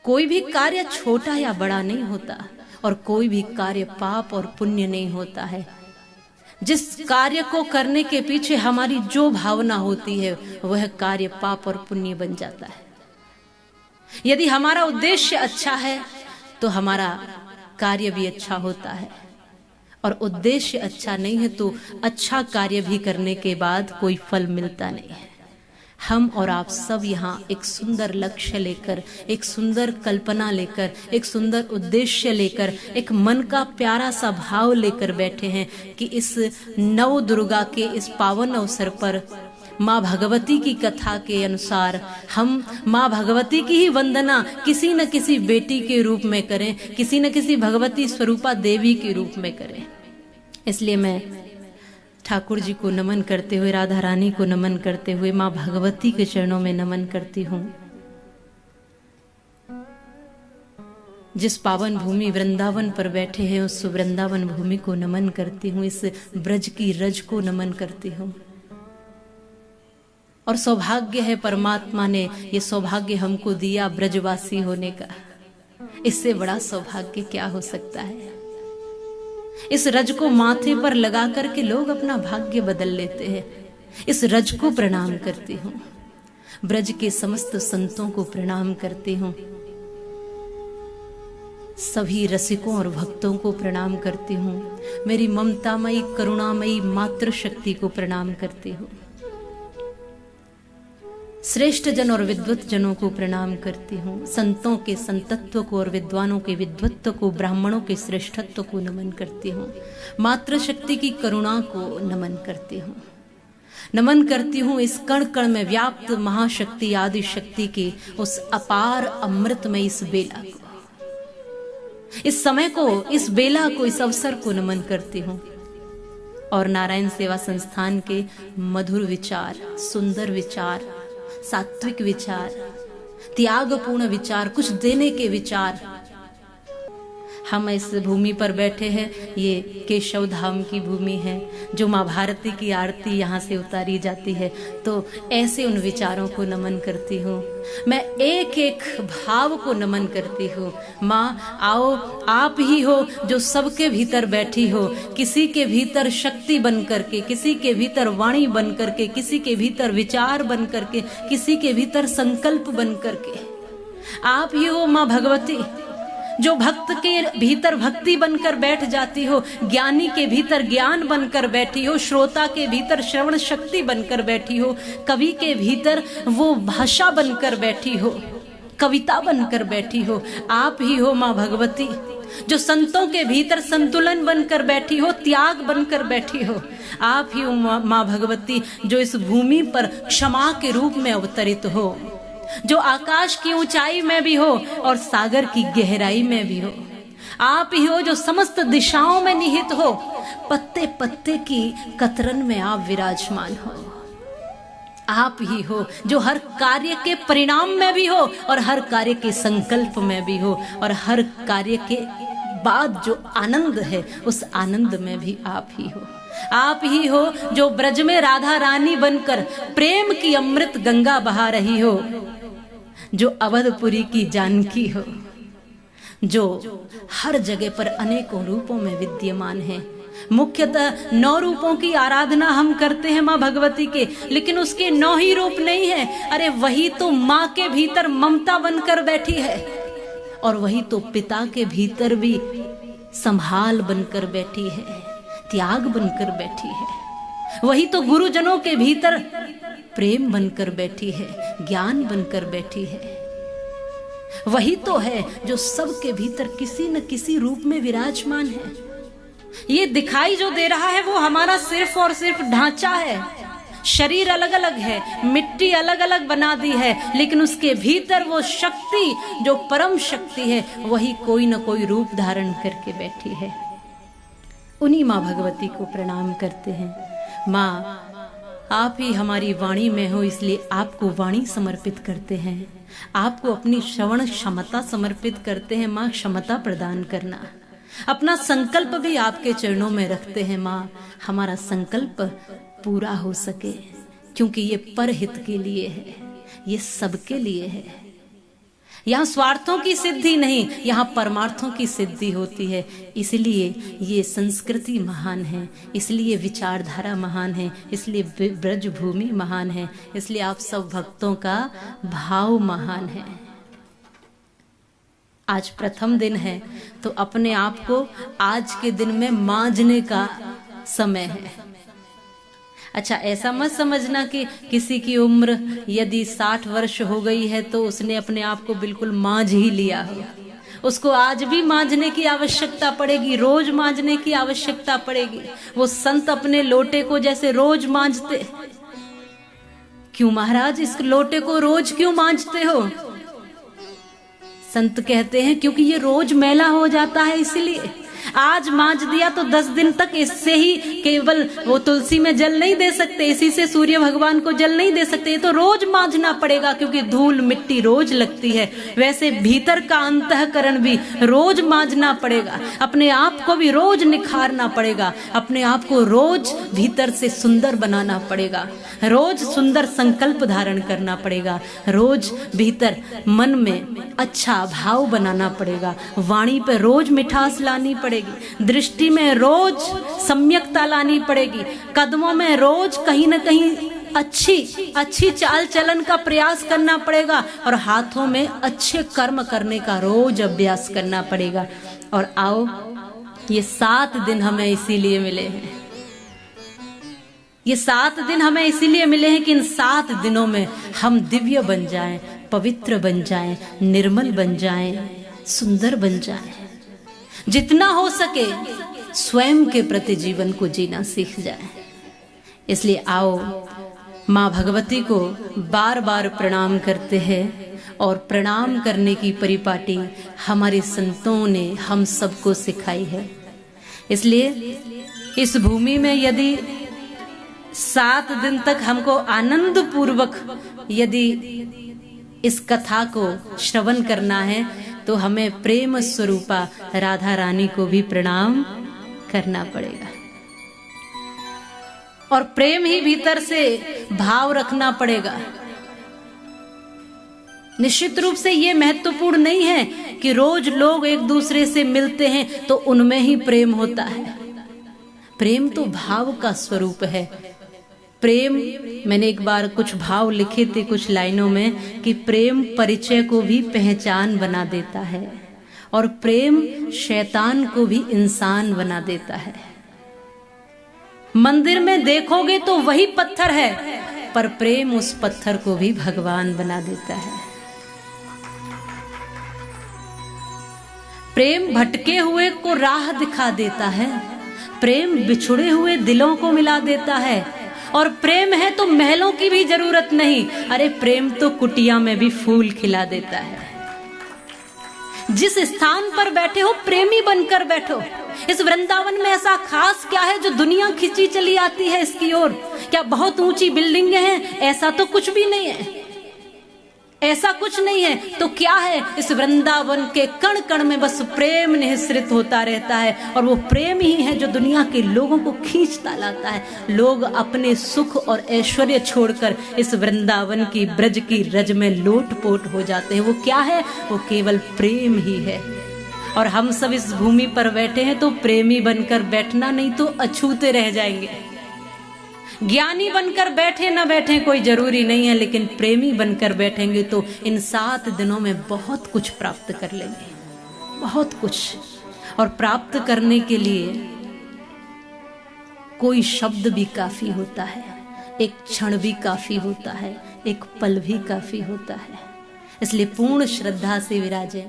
कोई भी कार्य छोटा या बड़ा नहीं होता और कोई भी कार्य पाप और पुण्य नहीं होता है। जिस कार्य को करने के पीछे हमारी जो भावना होती है वह कार्य पाप और पुण्य बन जाता है। यदि हमारा उद्देश्य अच्छा है तो हमारा कार्य भी अच्छा होता है, और उद्देश्य अच्छा नहीं है तो अच्छा कार्य भी करने के बाद कोई फल मिलता नहीं है। हम और आप सब यहाँ एक सुंदर लक्ष्य लेकर, एक सुंदर कल्पना लेकर, एक सुंदर उद्देश्य लेकर, एक मन का प्यारा सा भाव लेकर बैठे हैं कि इस नव दुर्गा के इस पावन अवसर पर माँ भगवती की कथा के अनुसार हम माँ भगवती की ही वंदना किसी न किसी बेटी के रूप में करें, किसी न किसी भगवती स्वरूपा देवी के रूप में करें। इसलिए मैं ठाकुर जी को नमन करते हुए, राधा रानी को नमन करते हुए माँ भगवती के चरणों में नमन करती हूँ। जिस पावन भूमि वृंदावन पर बैठे हैं उस वृंदावन भूमि को नमन करती हूँ, इस ब्रज की रज को नमन करती हूँ। और सौभाग्य है, परमात्मा ने ये सौभाग्य हमको दिया ब्रजवासी होने का। इससे बड़ा सौभाग्य क्या हो सकता है। इस रज को माथे पर लगा करके लोग अपना भाग्य बदल लेते हैं। इस रज को प्रणाम करती हूँ, ब्रज के समस्त संतों को प्रणाम करती हूँ, सभी रसिकों और भक्तों को प्रणाम करती हूँ, मेरी ममतामयी करुणामयी मातृशक्ति को प्रणाम करती हूँ, श्रेष्ठ जन और विद्वत जनों को प्रणाम करती हूँ, संतों के संतत्व को और विद्वानों के विद्वत्व को, ब्राह्मणों के श्रेष्ठत्व को नमन करती हूँ, मातृशक्ति की करुणा को नमन करती हूँ। नमन करती हूँ इस कण कण में व्याप्त महाशक्ति आदि शक्ति की उस अपार अमृतमय इस बेला को, इस समय को, इस बेला को, इस अवसर को नमन करती हूँ। और नारायण सेवा संस्थान के मधुर विचार, सुंदर विचार, सात्विक विचार, त्यागपूर्ण विचार, कुछ देने के विचार। हम इस भूमि पर बैठे हैं, ये केशव धाम की भूमि है, जो माँ भारती की आरती यहाँ से उतारी जाती है। तो ऐसे उन विचारों को नमन करती हूँ, मैं एक एक भाव को नमन करती हूँ। माँ आओ, आप ही हो जो सबके भीतर बैठी हो, किसी के भीतर शक्ति बन करके, किसी के भीतर वाणी बन करके, किसी के भीतर विचार बन करके, किसी के भीतर संकल्प बन करके। आप ही हो माँ भगवती जो भक्त के भीतर भक्ति बनकर बैठ जाती हो, ज्ञानी के भीतर ज्ञान बनकर बैठी हो, श्रोता के भीतर श्रवण शक्ति बनकर बैठी हो, कवि के भीतर वो भाषा बनकर बैठी हो, कविता बनकर बैठी हो। आप ही हो माँ भगवती जो संतों के भीतर संतुलन बनकर बैठी हो, त्याग बनकर बैठी हो। आप ही हो माँ भगवती जो इस भूमि पर क्षमा के रूप में अवतरित हो, जो आकाश की ऊंचाई में भी हो और सागर की गहराई में भी हो। आप ही हो जो समस्त दिशाओं में निहित हो, पत्ते पत्ते की कतरन में आप विराजमान हो। आप ही हो जो हर कार्य के परिणाम में भी हो और हर कार्य के संकल्प में भी हो, और हर कार्य के बाद जो आनंद है उस आनंद में भी आप ही हो। आप ही हो जो ब्रज में राधा रानी बनकर प्रेम की अमृत गंगा बहा रही हो, जो अवधपुरी की जानकी हो, जो हर जगह पर अनेकों रूपों में विद्यमान है। मुख्यतः 9 रूपों की आराधना हम करते हैं माँ भगवती के, लेकिन उसके 9 ही रूप नहीं है। अरे वही तो माँ के भीतर ममता बनकर बैठी है, और वही तो पिता के भीतर भी संभाल बनकर बैठी है, त्याग बनकर बैठी है। वही तो गुरुजनों के भीतर प्रेम बनकर बैठी है, ज्ञान बनकर बैठी है। वही तो है जो सबके भीतर किसी न किसी रूप में विराजमान है। ये दिखाई जो दे रहा है वो हमारा सिर्फ और सिर्फ ढांचा है। शरीर अलग अलग है, मिट्टी अलग अलग बना दी है, लेकिन उसके भीतर वो शक्ति जो परम शक्ति है वही कोई न कोई रूप धारण करके बैठी है। उन्हीं माँ भगवती को प्रणाम करते हैं। माँ आप ही हमारी वाणी में हो, इसलिए आपको वाणी समर्पित करते हैं, आपको अपनी श्रवण क्षमता समर्पित करते हैं। माँ क्षमता प्रदान करना, अपना संकल्प भी आपके चरणों में रखते हैं। माँ हमारा संकल्प पूरा हो सके, क्योंकि ये परहित के लिए है, ये सबके लिए है। यहाँ स्वार्थों की सिद्धि नहीं, यहाँ परमार्थों की सिद्धि होती है। इसलिए ये संस्कृति महान है, इसलिए विचारधारा महान है, इसलिए ब्रज भूमि महान है, इसलिए आप सब भक्तों का भाव महान है। आज प्रथम दिन है तो अपने आप को आज के दिन में मांझने का समय है। अच्छा, ऐसा मत समझना कि किसी की उम्र यदि 60 वर्ष हो गई है तो उसने अपने आप को बिल्कुल मांझ ही लिया हो। उसको आज भी मांझने की आवश्यकता पड़ेगी, रोज मांझने की आवश्यकता पड़ेगी। वो संत अपने लोटे को जैसे रोज मांझते। क्यों महाराज, इस लोटे को रोज क्यों मांझते हो? संत कहते हैं क्योंकि ये रोज मैला हो जाता है, इसलिए आज मांझ दिया तो 10 दिन तक इससे ही केवल वो तुलसी में जल नहीं दे सकते, इसी से सूर्य भगवान को जल नहीं दे सकते, ये तो रोज मांझना पड़ेगा क्योंकि धूल मिट्टी रोज लगती है। वैसे भीतर का अंतःकरण भी रोज मांझना पड़ेगा, अपने आप को भी रोज निखारना पड़ेगा, अपने आप को रोज भीतर से सुंदर बनाना पड़ेगा, रोज सुंदर संकल्प धारण करना पड़ेगा, रोज भीतर मन में अच्छा भाव बनाना पड़ेगा, वाणी पे रोज मिठास लानी पड़ेगी, दृष्टि में रोज सम्यकता लानी पड़ेगी, कदमों में रोज कहीं ना कहीं अच्छी चाल चलन का प्रयास करना पड़ेगा, और हाथों में अच्छे कर्म करने का रोज अभ्यास करना पड़ेगा। और आओ, ये 7 दिन हमें इसीलिए मिले हैं, ये 7 दिन हमें इसीलिए मिले हैं कि इन 7 दिनों में हम दिव्य बन जाएं, पवित्र बन जाएं, निर्मल बन जाएं, सुंदर बन जाएं। जितना हो सके स्वयं के प्रति जीवन को जीना सीख जाएं। इसलिए आओ, माँ भगवती को बार बार प्रणाम करते हैं, और प्रणाम करने की परिपाटी हमारे संतों ने हम सबको सिखाई है। इसलिए इस भूमि में यदि 7 दिन तक हमको आनंद पूर्वक यदि इस कथा को श्रवण करना है तो हमें प्रेम स्वरूपा राधा रानी को भी प्रणाम करना पड़ेगा, और प्रेम ही भीतर से भाव रखना पड़ेगा। निश्चित रूप से ये महत्वपूर्ण नहीं है कि रोज लोग एक दूसरे से मिलते हैं तो उनमें ही प्रेम होता है। प्रेम तो भाव का स्वरूप है। प्रेम, मैंने एक बार कुछ भाव लिखे थे कुछ लाइनों में कि प्रेम परिचय को भी पहचान बना देता है, और प्रेम शैतान को भी इंसान बना देता है। मंदिर में देखोगे तो वही पत्थर है, पर प्रेम उस पत्थर को भी भगवान बना देता है। प्रेम भटके हुए को राह दिखा देता है, प्रेम बिछुड़े हुए दिलों को मिला देता है, और प्रेम है तो महलों की भी जरूरत नहीं। अरे प्रेम तो कुटिया में भी फूल खिला देता है। जिस स्थान पर बैठे हो प्रेमी बनकर बैठो। इस वृंदावन में ऐसा खास क्या है जो दुनिया खिंची चली आती है इसकी ओर? क्या बहुत ऊंची बिल्डिंग हैं? ऐसा तो कुछ भी नहीं है, ऐसा कुछ नहीं है। तो क्या है? इस वृंदावन के कण कण में बस प्रेम निःसृत होता रहता है, और वो प्रेम ही है जो दुनिया के लोगों को खींचता लाता है। लोग अपने सुख और ऐश्वर्य छोड़कर इस वृंदावन की ब्रज की रज में लोटपोट हो जाते हैं। वो क्या है? वो केवल प्रेम ही है। और हम सब इस भूमि पर बैठे हैं तो प्रेमी बनकर बैठना, नहीं तो अछूते रह जाएंगे। ज्ञानी बनकर बैठे ना बैठे कोई जरूरी नहीं है, लेकिन प्रेमी बनकर बैठेंगे तो इन 7 दिनों में बहुत कुछ प्राप्त कर लेंगे, बहुत कुछ। और प्राप्त करने के लिए कोई शब्द भी काफी होता है, एक क्षण भी काफी होता है, एक पल भी काफी होता है। इसलिए पूर्ण श्रद्धा से विराजें।